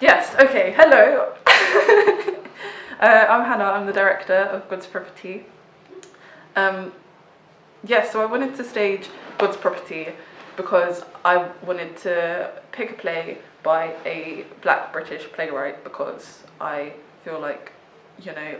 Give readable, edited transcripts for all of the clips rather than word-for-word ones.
Yes, okay, hello. I'm Hannah, I'm the director of God's Property. So I wanted to stage God's Property because I wanted to pick a play by a Black British playwright because I feel like,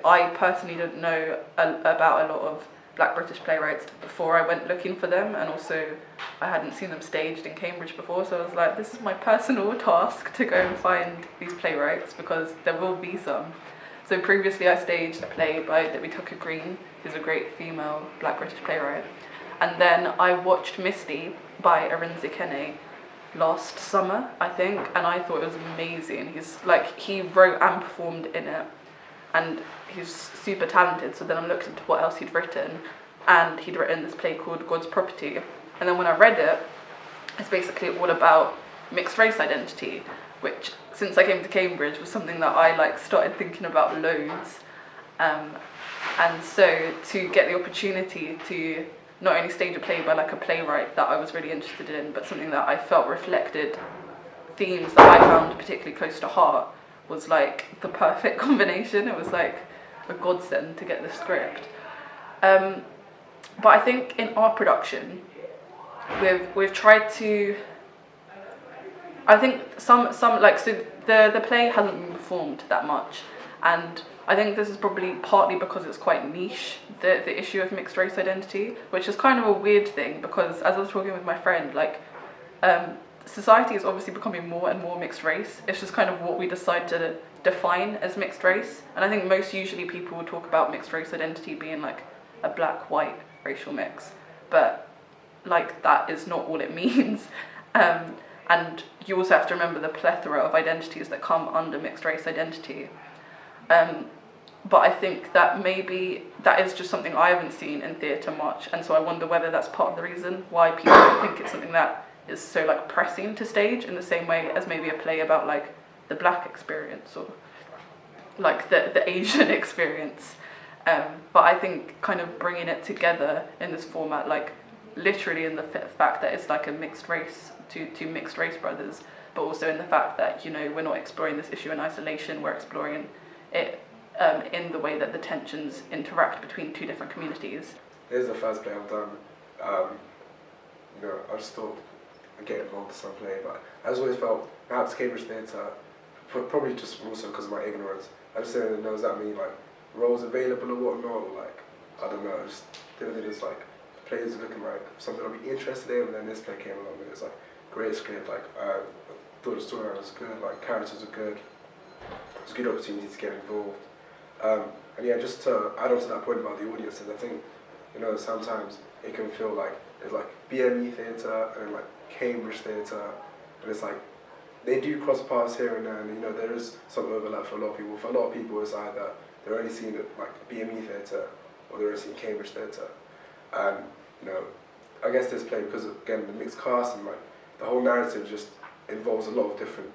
I personally didn't know about a lot of Black British playwrights before I went looking for them, and also I hadn't seen them staged in Cambridge before, so I was like, this is my personal task to go and find these playwrights because there will be some. So previously I staged a play by Ditie Green, who's a great female Black British playwright, and then I watched Misty by Eradiri last summer, I think, and I thought it was amazing. He wrote and performed in it, and he's super talented. So then I looked into what else he'd written, and he'd written this play called God's Property. And then when I read it, it's basically all about mixed race identity, which since I came to Cambridge was something that I started thinking about loads. And so to get the opportunity to not only stage a play by a playwright that I was really interested in, but something that I felt reflected themes that I found particularly close to heart, was the perfect combination. It was a godsend to get the script. But I think in our production, we've tried to. I think so the play hasn't been performed that much, and I think this is probably partly because it's quite niche, the issue of mixed race identity, which is kind of a weird thing because as I was talking with my friend, society is obviously becoming more and more mixed race. It's just kind of what we decide to define as mixed race. And I think most usually people will talk about mixed race identity being a black-white racial mix, but that is not all it means. And you also have to remember the plethora of identities that come under mixed race identity. But I think that maybe that is just something I haven't seen in theatre much, and so I wonder whether that's part of the reason why people don't think it's something that is so pressing to stage in the same way as maybe a play about the Black experience or the Asian experience. But I think kind of bringing it together in this format, literally in the fact that it's a mixed race, two mixed race brothers, but also in the fact that we're not exploring this issue in isolation, we're exploring it in the way that the tensions interact between two different communities. This is the first play I've done. I just thought I'd get involved in some play, but I just always felt perhaps Cambridge Theatre, probably just also because of my ignorance, I just didn't know, does that mean roles available or whatnot, I don't know, I just didn't think it's the plays looking like something I'd be interested in, and then this play came along and it's great script, I thought the storyline was good, characters were good, it was a good opportunity to get involved. And yeah, just to add on to that point about the audiences, I think, sometimes it can feel there's BME theatre and then Cambridge theatre, and it's they do cross paths here and there, and there is some overlap for a lot of people. For a lot of people, it's either they're only seeing BME theatre or they're only seeing Cambridge theatre. And I guess this play, because again the mixed cast and the whole narrative just involves a lot of different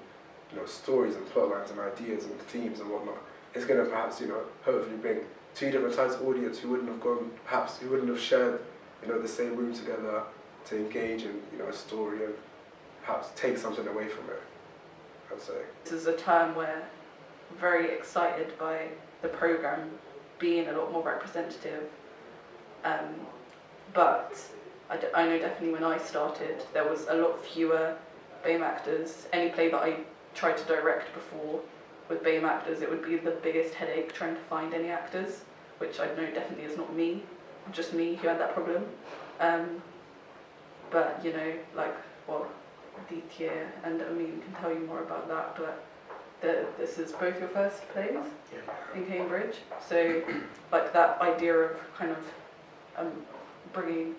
stories and plot lines and ideas and themes and whatnot. It's going to perhaps hopefully bring two different types of audience who wouldn't have shared the same room together to engage in a story and perhaps take something away from it, I'd say. This is a time where I'm very excited by the programme being a lot more representative, but I know definitely when I started there was a lot fewer BAME actors. Any play that I tried to direct before with BAME actors, it would be the biggest headache trying to find any actors, which I know definitely is not me, just me who had that problem. But Ditie and Amin can tell you more about that, but this is both your first plays in Cambridge, so that idea of kind of bringing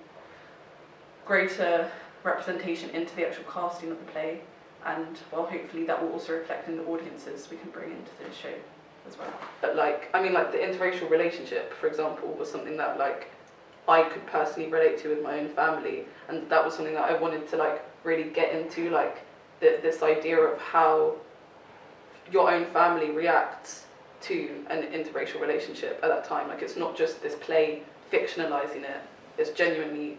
greater representation into the actual casting of the play, and hopefully that will also reflect in the audiences we can bring into the show as well. But the interracial relationship, for example, was something that I could personally relate to with my own family, and that was something that I wanted to really get into, this idea of how your own family reacts to an interracial relationship at that time. It's not just this play fictionalizing it, it's genuinely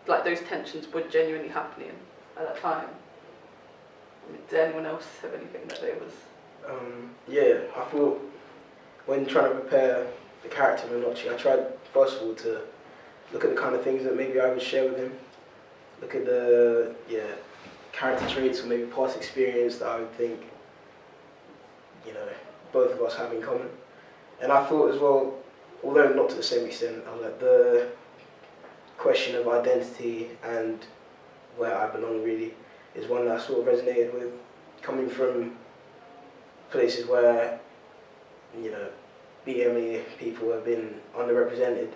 those tensions were genuinely happening at that time. Did anyone else have anything that they was? Yeah, I thought when trying to prepare the character of Onochie, I tried first of all to look at the kind of things that maybe I would share with him. Look at the character traits or maybe past experience that I would think, both of us have in common. And I thought as well, although not to the same extent, I was like the question of identity and where I belong really is one that I sort of resonated with, coming from places where, BME people have been underrepresented.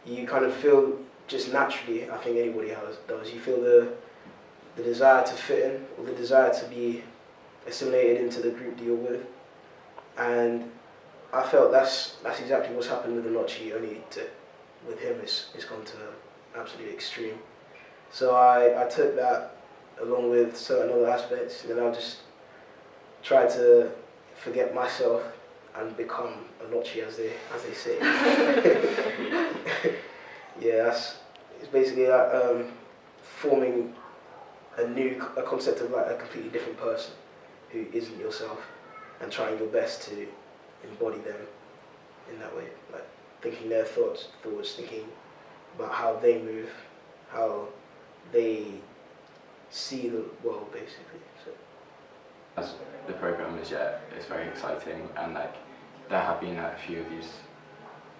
You kind of feel just naturally, I think anybody does, you feel the desire to fit in, or the desire to be assimilated into the group that you're with. And I felt that's exactly what's happened with Onochie, only with him it's gone to an absolute extreme. So I took that along with certain other aspects, and then I just tried to forget myself and become Onochie, as they say. Yeah, it's basically like forming a concept of like a completely different person who isn't yourself, and trying your best to embody them in that way, like thinking their thoughts, thinking about how they move, how they see the world, basically. So. As the program is it's very exciting, and like there have been a few of these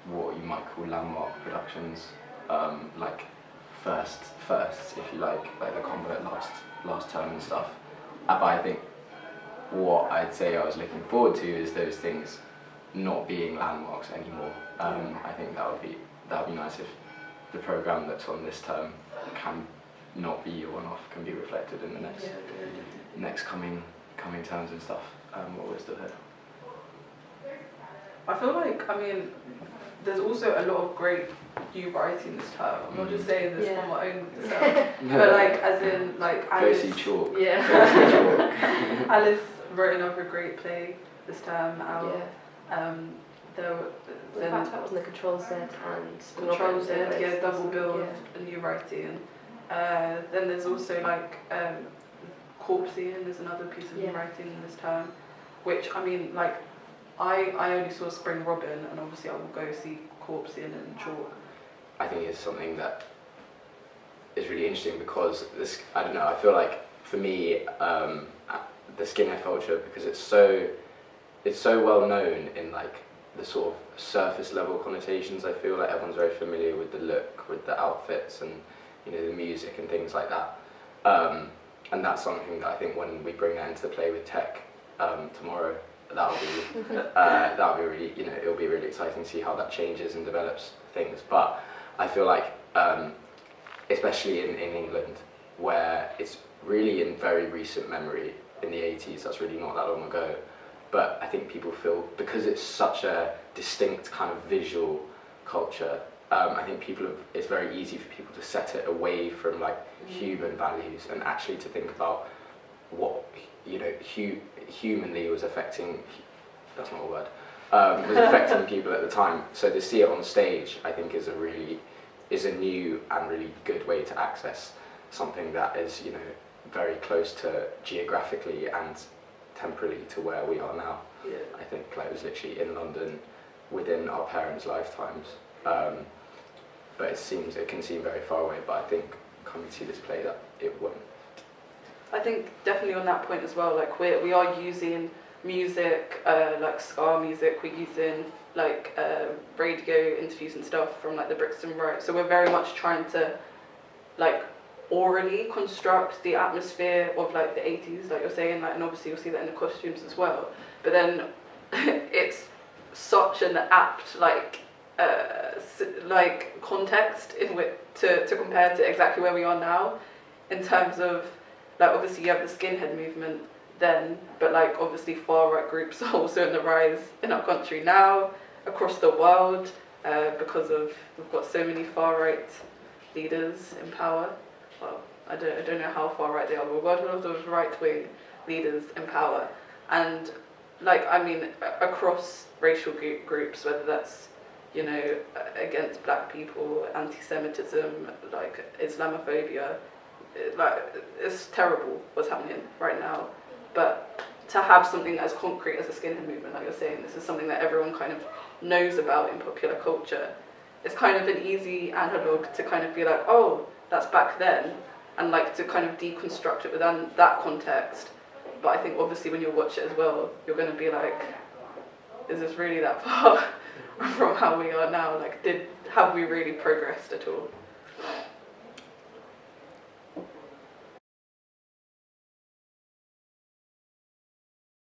what you might call landmark productions, like firsts, if you like the Convert last term and stuff. But I think what I'd say I was looking forward to is those things not being landmarks anymore. I think that would be nice if the program that's on this term can not be a one-off, can be reflected in the next coming terms and stuff. What we're still here. I feel like, there's also a lot of great new writing this term. I'm not just saying this from my own self, but like as in like Alice. Go see Chalk. Yeah. Alice wrote another great play this term out. Yeah. Then that was the Control Z and Control Z, Robert double bill of new writing. Then there's also like Corpsian is another piece of new writing this term, which I only saw Spring Robin, and obviously I will go see Corpsian and Chalk. I think it's something that is really interesting because I feel like for me the skinhead culture, because it's so well known in like the sort of surface level connotations. I feel like everyone's very familiar with the look, with the outfits, and the music and things like that. And that's something that I think when we bring that into the play with Tech tomorrow, that'll be really, it'll be really exciting to see how that changes and develops things. But I feel like, especially in England, where it's really in very recent memory, in the 80s, that's really not that long ago. But I think people feel, because it's such a distinct kind of visual culture, I think it's very easy for people to set it away from like human values and actually to think about what, humanly was affecting, that's not a word, was affecting people at the time. So to see it on stage, I think is a new and really good way to access something that is, very close to geographically and temporally to where we are now. Yeah. I think it was literally in London within our parents' lifetimes. But it can seem very far away, but I think coming to see this play that it won't. I think definitely on that point as well, like we are using music, like ska music, we're using like radio interviews and stuff from like the Brixton Right. So we're very much trying to like orally construct the atmosphere of like the 80s, like you're saying, like, and obviously you'll see that in the costumes as well. But then it's such an apt like context in which to compare to exactly where we are now, in terms of like obviously you have the skinhead movement then, but like obviously far right groups are also in the rise in our country now, across the world, because we've got so many far right leaders in power. Well, I don't know how far right they are, but we've got a lot of right wing leaders in power, and like across racial groups, whether that's against black people, anti-Semitism, like Islamophobia, like it's terrible what's happening right now. but to have something as concrete as a skinhead movement, like you're saying, this is something that everyone kind of knows about in popular culture. It's kind of an easy analog to kind of be like, oh, that's back then, and like to kind of deconstruct it within that context. But I think obviously when you watch it as well, you're going to be like, is this really that far from how we are now? Like, have we really progressed at all?